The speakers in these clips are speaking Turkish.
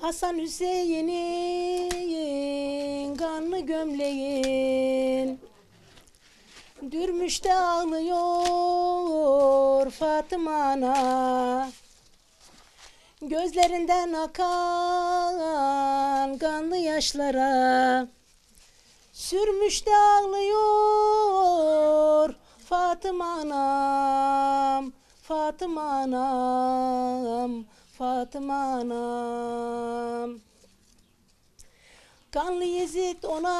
Hasan Hüseyin'in kanlı gömleğin dürmüşte ağlıyor Fatıma ana. Gözlerinden akan kanlı yaşlara sürmüş de ağlıyor Fatıma anam, Fatıma anam, Fatıma anam. Kanlı Yezid ona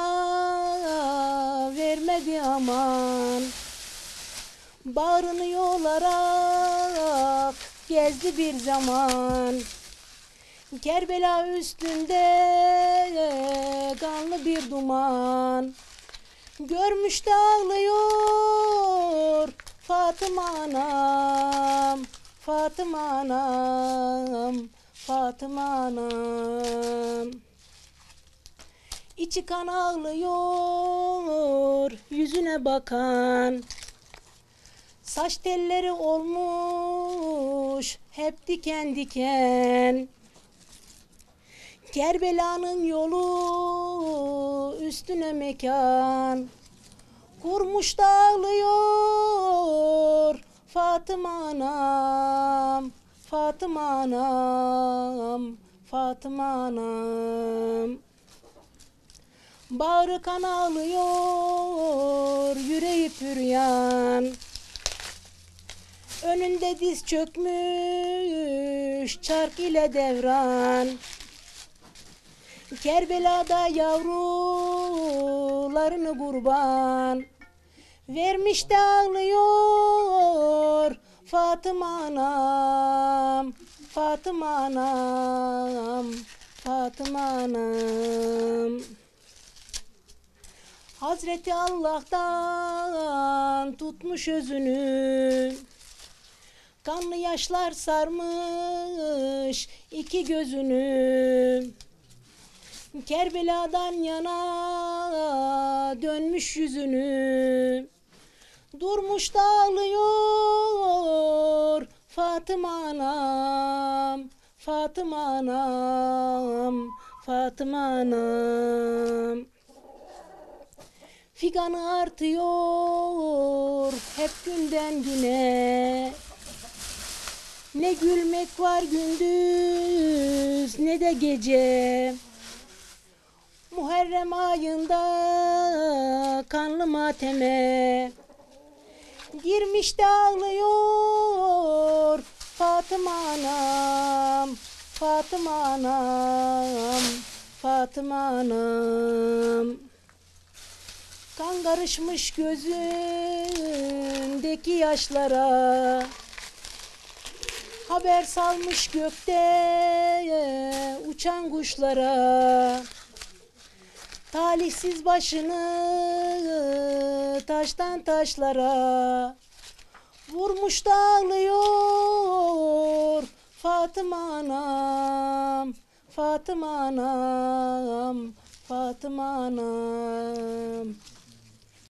vermedi aman, bağrını yolarak gezdi bir zaman. Kerbela üstünde kanlı bir duman, görmüş de ağlıyor Fatıma anam, Fatıma anam, Fatıma anam. İçi kan ağlıyor yüzüne bakan, saç telleri olmuş hep diken diken. Kerbela'nın yolu üstüne mekan kurmuş da ağlıyor Fatıma anam, Fatıma anam, Fatıma anam. Bağrı kan ağlıyor, yüreği püryan, önünde diz çökmüş çark ile devran. Kerbela'da yavrularını kurban vermiş de ağlıyor Fatıma anam, Fatıma anam, Fatıma anam. Hazreti Allah'tan tutmuş özünü, kanlı yaşlar sarmış iki gözünü. Kerbela'dan yana dönmüş yüzünü, durmuş da ağlıyor Fatıma anam, Fatıma anam, Fatıma anam. Figanı artıyor hep günden güne, ne gülmek var gündüz ne de gece. Muharrem ayında kanlı mateme girmiş de ağlıyor Fatıma anam, Fatıma anam, Fatıma anam. Kan karışmış gözündeki yaşlara, haber salmış gökte uçan kuşlara. Talihsiz başını taştan taşlara vurmuş da ağlıyor Fatıma anam, Fatıma anam, Fatıma anam.